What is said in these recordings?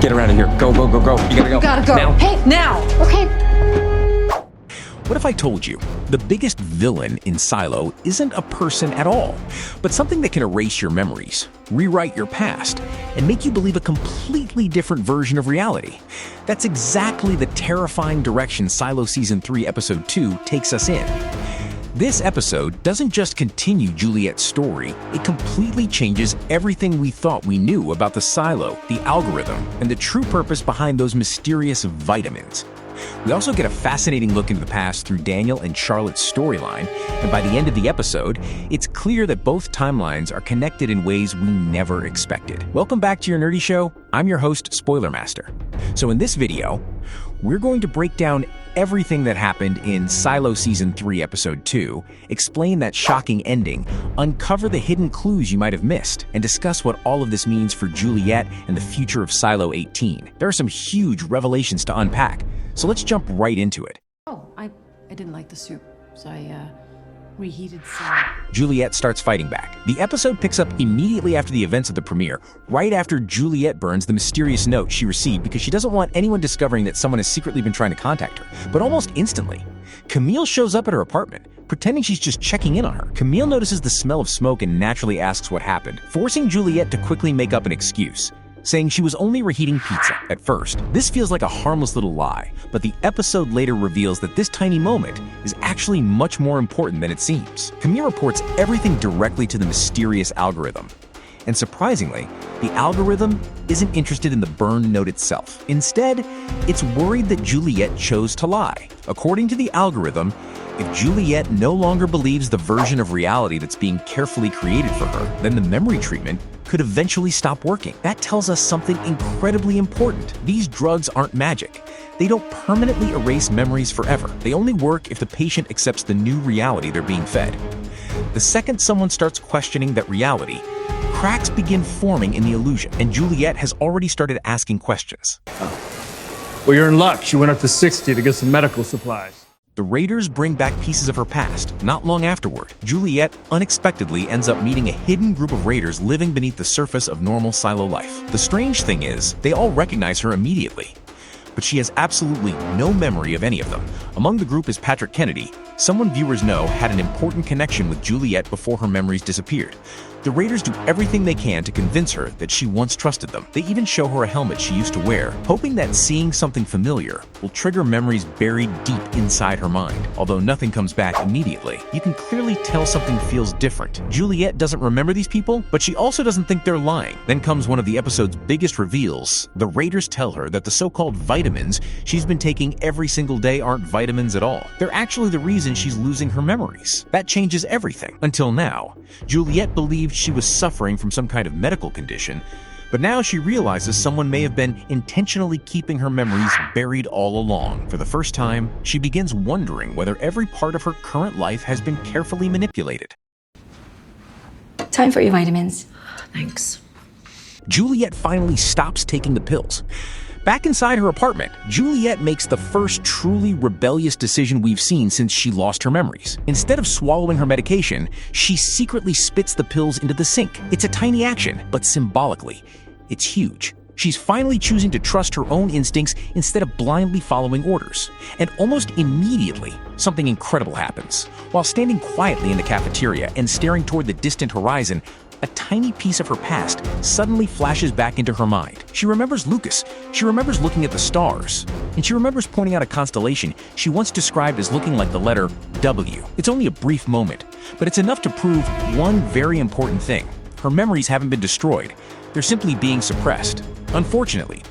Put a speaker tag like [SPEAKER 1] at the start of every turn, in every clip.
[SPEAKER 1] Get her out of here. Go, go, go, go. You gotta go.
[SPEAKER 2] You gotta go.
[SPEAKER 1] Now.
[SPEAKER 2] Hey, now. Okay.
[SPEAKER 3] What if I told you the biggest villain in Silo isn't a person at all, but something that can erase your memories, rewrite your past, and make you believe a completely different version of reality? That's exactly the terrifying direction Silo Season 3, Episode 2 takes us in. This episode doesn't just continue Juliette's story, it completely changes everything we thought we knew about the silo, the algorithm, and the true purpose behind those mysterious vitamins. We also get a fascinating look into the past through Daniel and Charlotte's storyline, and by the end of the episode, it's clear that both timelines are connected in ways we never expected. Welcome back to your nerdy show. I'm your host, Spoiler Master. So in this video, we're going to break down everything that happened in Silo Season 3, Episode 2, explain that shocking ending, uncover the hidden clues you might have missed, and discuss what all of this means for Juliette and the future of Silo 18. There are some huge revelations to unpack, so let's jump right into it.
[SPEAKER 2] Oh, I didn't like the soup, so I reheated some.
[SPEAKER 3] Juliette starts fighting back. The episode picks up immediately after the events of the premiere, right after Juliette burns the mysterious note she received because she doesn't want anyone discovering that someone has secretly been trying to contact her. But almost instantly, Camille shows up at her apartment, pretending she's just checking in on her. Camille notices the smell of smoke and naturally asks what happened, forcing Juliette to quickly make up an excuse, saying she was only reheating pizza at first. This feels like a harmless little lie, but the episode later reveals that this tiny moment is actually much more important than it seems. Camille reports everything directly to the mysterious algorithm. And surprisingly, the algorithm isn't interested in the burned note itself. Instead, it's worried that Juliette chose to lie. According to the algorithm, if Juliette no longer believes the version of reality that's being carefully created for her, then the memory treatment could eventually stop working. That tells us something incredibly important. These drugs aren't magic. They don't permanently erase memories forever. They only work if the patient accepts the new reality they're being fed. The second someone starts questioning that reality, cracks begin forming in the illusion, and Juliette has already started asking questions.
[SPEAKER 4] Well, you're in luck. She went up to 60 to get some medical supplies.
[SPEAKER 3] The raiders bring back pieces of her past. Not long afterward, Juliette unexpectedly ends up meeting a hidden group of raiders living beneath the surface of normal silo life. The strange thing is, they all recognize her immediately, but she has absolutely no memory of any of them. Among the group is Patrick Kennedy, someone viewers know had an important connection with Juliette before her memories disappeared. The raiders do everything they can to convince her that she once trusted them. They even show her a helmet she used to wear, hoping that seeing something familiar will trigger memories buried deep inside her mind. Although nothing comes back immediately, you can clearly tell something feels different. Juliette doesn't remember these people, but she also doesn't think they're lying. Then comes one of the episode's biggest reveals. The raiders tell her that the so-called vitamins she's been taking every single day aren't vitamins at all. They're actually the reason she's losing her memories. That changes everything. Until now, Juliette believed she was suffering from some kind of medical condition, but now she realizes someone may have been intentionally keeping her memories buried all along. For the first time, she begins wondering whether every part of her current life has been carefully manipulated.
[SPEAKER 5] Time for your vitamins.
[SPEAKER 2] Thanks.
[SPEAKER 3] Juliette finally stops taking the pills. Back inside her apartment, Juliette makes the first truly rebellious decision we've seen since she lost her memories. Instead of swallowing her medication, she secretly spits the pills into the sink. It's a tiny action, but symbolically, it's huge. She's finally choosing to trust her own instincts instead of blindly following orders. And almost immediately, something incredible happens. While standing quietly in the cafeteria and staring toward the distant horizon, a tiny piece of her past suddenly flashes back into her mind. She remembers Lucas. She remembers looking at the stars. And she remembers pointing out a constellation she once described as looking like the letter W. It's only a brief moment, but it's enough to prove one very important thing. Her memories haven't been destroyed. They're simply being suppressed. Unfortunately,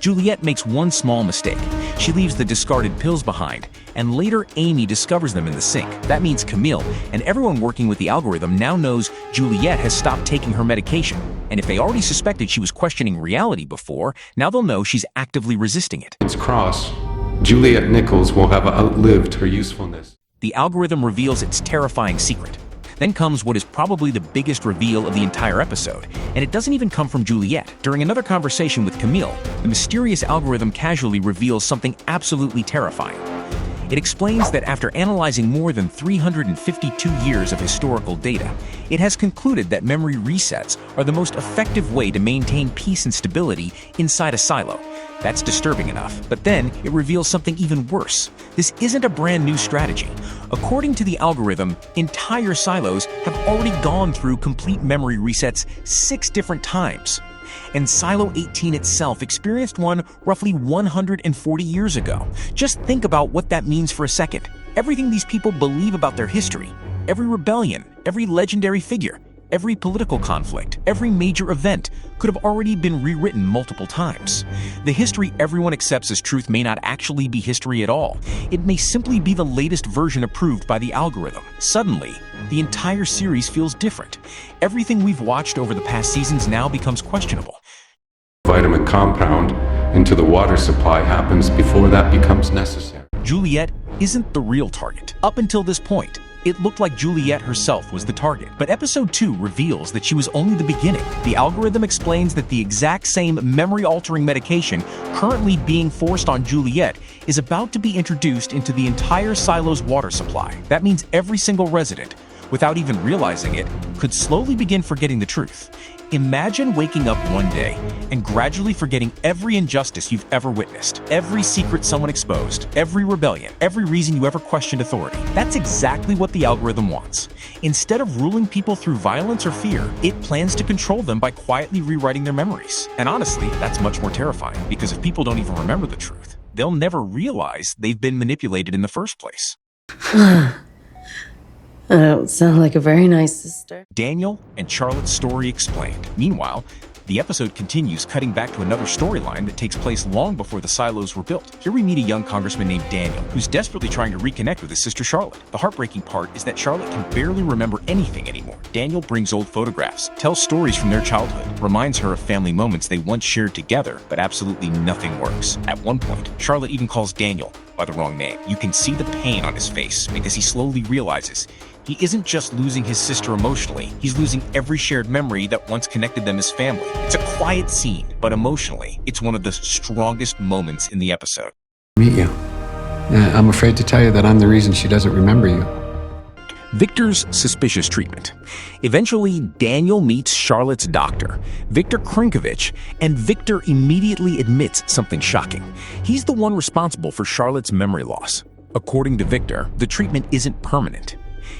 [SPEAKER 3] Juliette makes one small mistake. She leaves the discarded pills behind, and later Amy discovers them in the sink. That means Camille and everyone working with the algorithm now knows Juliette has stopped taking her medication. And if they already suspected she was questioning reality before, now they'll know she's actively resisting it.
[SPEAKER 6] It's cross. Juliette Nichols will have outlived her usefulness.
[SPEAKER 3] The algorithm reveals its terrifying secret. Then comes what is probably the biggest reveal of the entire episode, and it doesn't even come from Juliette. During another conversation with Camille, the mysterious algorithm casually reveals something absolutely terrifying. It explains that after analyzing more than 352 years of historical data, it has concluded that memory resets are the most effective way to maintain peace and stability inside a silo. That's disturbing enough, but then it reveals something even worse. This isn't a brand new strategy. According to the algorithm, entire silos have already gone through complete memory resets 6 different times. And Silo 18 itself experienced one roughly 140 years ago. Just think about what that means for a second. Everything these people believe about their history, every rebellion, every legendary figure, every political conflict, every major event could have already been rewritten multiple times. The history everyone accepts as truth may not actually be history at all. It may simply be the latest version approved by the algorithm. Suddenly, the entire series feels different. Everything we've watched over the past seasons now becomes questionable.
[SPEAKER 6] Vitamin compound into the water supply happens before that becomes necessary.
[SPEAKER 3] Juliette isn't the real target. Up until this point, it looked like Juliette herself was the target, but episode 2 reveals that she was only the beginning. The algorithm explains that the exact same memory-altering medication currently being forced on Juliette is about to be introduced into the entire silo's water supply. That means every single resident, without even realizing it, could slowly begin forgetting the truth. Imagine waking up one day and gradually forgetting every injustice you've ever witnessed, every secret someone exposed, every rebellion, every reason you ever questioned authority. That's exactly what the algorithm wants. Instead of ruling people through violence or fear, it plans to control them by quietly rewriting their memories. And honestly, that's much more terrifying, because if people don't even remember the truth, they'll never realize they've been manipulated in the first place.
[SPEAKER 7] I don't sound like a very nice sister.
[SPEAKER 3] Daniel and Charlotte's story explained. Meanwhile, the episode continues, cutting back to another storyline that takes place long before the silos were built. Here we meet a young congressman named Daniel, who's desperately trying to reconnect with his sister Charlotte. The heartbreaking part is that Charlotte can barely remember anything anymore. Daniel brings old photographs, tells stories from their childhood, reminds her of family moments they once shared together, but absolutely nothing works. At one point, Charlotte even calls Daniel by the wrong name. You can see the pain on his face because he slowly realizes he isn't just losing his sister emotionally, he's losing every shared memory that once connected them as family. It's a quiet scene, but emotionally, it's one of the strongest moments in the episode.
[SPEAKER 8] Meet you. I'm afraid to tell you that I'm the reason she doesn't remember you.
[SPEAKER 3] Victor's suspicious treatment. Eventually, Daniel meets Charlotte's doctor, Victor Crnkovich, and Victor immediately admits something shocking. He's the one responsible for Charlotte's memory loss. According to Victor, the treatment isn't permanent.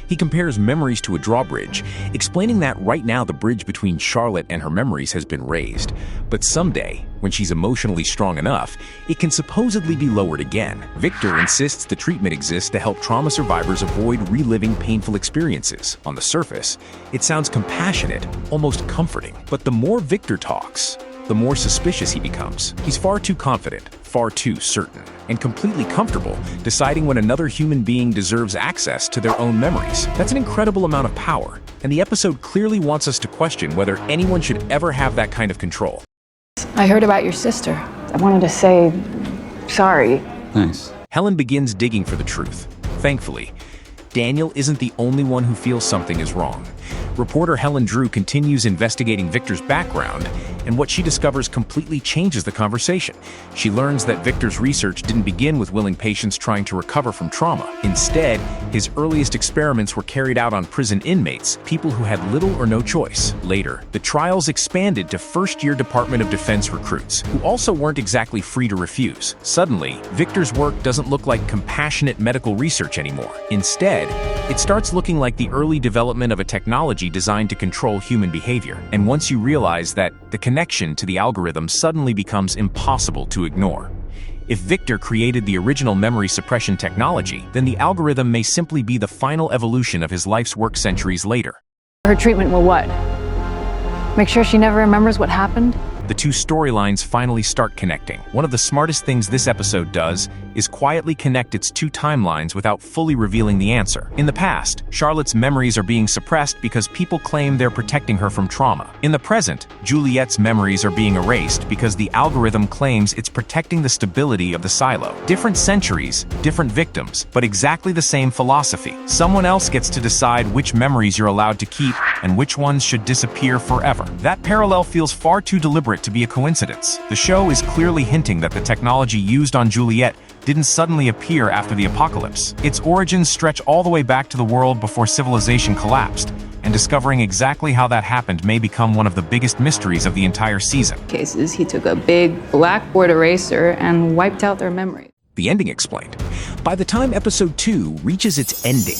[SPEAKER 3] He compares memories to a drawbridge, explaining that right now the bridge between Charlotte and her memories has been raised. But someday, when she's emotionally strong enough, it can supposedly be lowered again. Victor insists the treatment exists to help trauma survivors avoid reliving painful experiences. On the surface, it sounds compassionate, almost comforting. But the more Victor talks, the more suspicious he becomes. He's far too confident, far too certain, and completely comfortable deciding when another human being deserves access to their own memories. That's an incredible amount of power, and the episode clearly wants us to question whether anyone should ever have that kind of control.
[SPEAKER 2] I heard about your sister.
[SPEAKER 9] I wanted to say sorry.
[SPEAKER 8] Thanks.
[SPEAKER 3] Helen begins digging for the truth. Thankfully, Daniel isn't the only one who feels something is wrong. Reporter Helen Drew continues investigating Victor's background, and what she discovers completely changes the conversation. She learns that Victor's research didn't begin with willing patients trying to recover from trauma. Instead, his earliest experiments were carried out on prison inmates, people who had little or no choice. Later, the trials expanded to first-year Department of Defense recruits, who also weren't exactly free to refuse. Suddenly, Victor's work doesn't look like compassionate medical research anymore. Instead, it starts looking like the early development of a technology designed to control human behavior. And once you realize that, the connection to the algorithm suddenly becomes impossible to ignore. If Victor created the original memory suppression technology, then the algorithm may simply be the final evolution of his life's work centuries later.
[SPEAKER 9] Her treatment will what? Make sure she never remembers what happened?
[SPEAKER 3] The two storylines finally start connecting. One of the smartest things this episode does is quietly connect its two timelines without fully revealing the answer. In the past, Charlotte's memories are being suppressed because people claim they're protecting her from trauma. In the present, Juliette's memories are being erased because the algorithm claims it's protecting the stability of the silo. Different centuries, different victims, but exactly the same philosophy. Someone else gets to decide which memories you're allowed to keep and which ones should disappear forever. That parallel feels far too deliberate to be a coincidence. The show is clearly hinting that the technology used on Juliette didn't suddenly appear after the apocalypse. Its origins stretch all the way back to the world before civilization collapsed, and discovering exactly how that happened may become one of the biggest mysteries of the entire season.
[SPEAKER 9] Cases, he took a big blackboard eraser and wiped out their memory.
[SPEAKER 3] The ending explained. By the time episode 2 reaches its ending,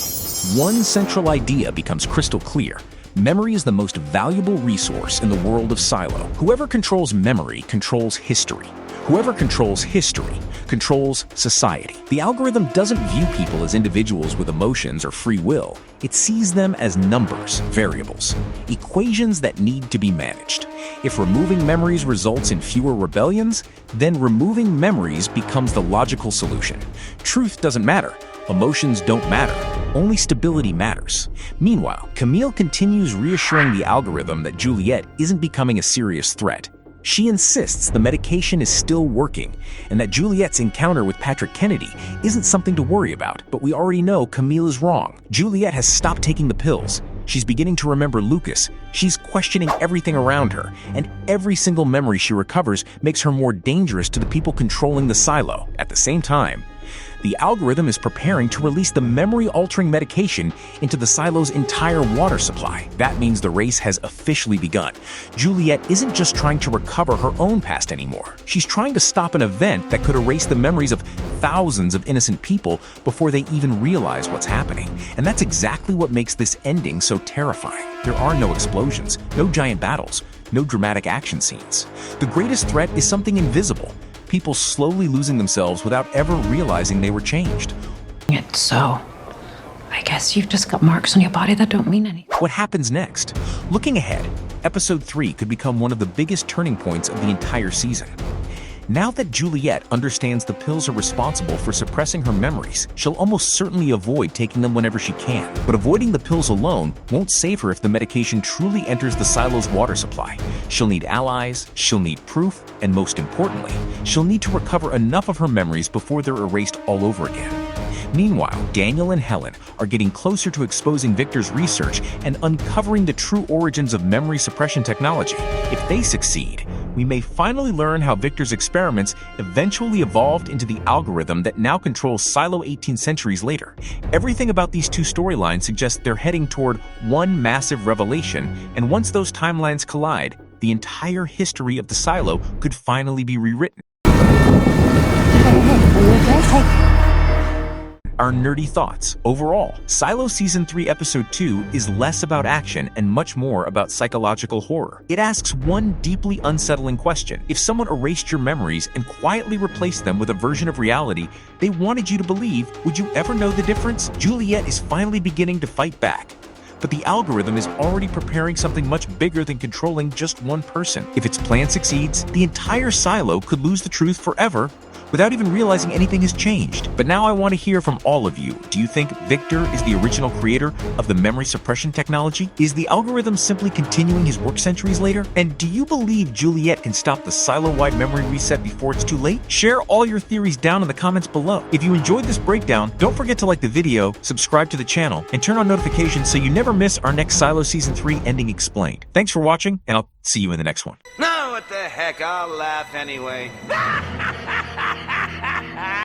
[SPEAKER 3] one central idea becomes crystal clear. Memory is the most valuable resource in the world of Silo. Whoever controls memory controls history. Whoever controls history controls society. The algorithm doesn't view people as individuals with emotions or free will. It sees them as numbers, variables, equations that need to be managed. If removing memories results in fewer rebellions, then removing memories becomes the logical solution. Truth doesn't matter. Emotions don't matter. Only stability matters. Meanwhile, Camille continues reassuring the algorithm that Juliette isn't becoming a serious threat. She insists the medication is still working, and that Juliette's encounter with Patrick Kennedy isn't something to worry about, but we already know Camille is wrong. Juliette has stopped taking the pills. She's beginning to remember Lucas. She's questioning everything around her, and every single memory she recovers makes her more dangerous to the people controlling the silo. At the same time, the algorithm is preparing to release the memory-altering medication into the silo's entire water supply. That means the race has officially begun. Juliette isn't just trying to recover her own past anymore. She's trying to stop an event that could erase the memories of thousands of innocent people before they even realize what's happening. And that's exactly what makes this ending so terrifying. There are no explosions, no giant battles, no dramatic action scenes. The greatest threat is something invisible. People slowly losing themselves without ever realizing they were changed.
[SPEAKER 2] So, I guess you've just got marks on your body that don't mean anything.
[SPEAKER 3] What happens next? Looking ahead, episode 3 could become one of the biggest turning points of the entire season. Now that Juliette understands the pills are responsible for suppressing her memories, she'll almost certainly avoid taking them whenever she can. But avoiding the pills alone won't save her if the medication truly enters the silo's water supply. She'll need allies, she'll need proof, and most importantly, she'll need to recover enough of her memories before they're erased all over again. Meanwhile, Daniel and Helen are getting closer to exposing Victor's research and uncovering the true origins of memory suppression technology. If they succeed, we may finally learn how Victor's experiments eventually evolved into the algorithm that now controls Silo 18 centuries later. Everything about these two storylines suggests they're heading toward one massive revelation, and once those timelines collide, the entire history of the Silo could finally be rewritten. Our nerdy thoughts. Overall, Silo Season 3 Episode 2 is less about action and much more about psychological horror. It asks one deeply unsettling question. If someone erased your memories and quietly replaced them with a version of reality they wanted you to believe, would you ever know the difference? Juliette is finally beginning to fight back. But the algorithm is already preparing something much bigger than controlling just one person. If its plan succeeds, the entire silo could lose the truth forever without even realizing anything has changed. But now I want to hear from all of you. Do you think Victor is the original creator of the memory suppression technology? Is the algorithm simply continuing his work centuries later? And do you believe Juliette can stop the silo-wide memory reset before it's too late? Share all your theories down in the comments below. If you enjoyed this breakdown, don't forget to like the video, subscribe to the channel, and turn on notifications so you never miss our next Silo Season 3 ending explained. Thanks for watching, and I'll see you in the next one.
[SPEAKER 10] No, what the heck, I'll laugh anyway.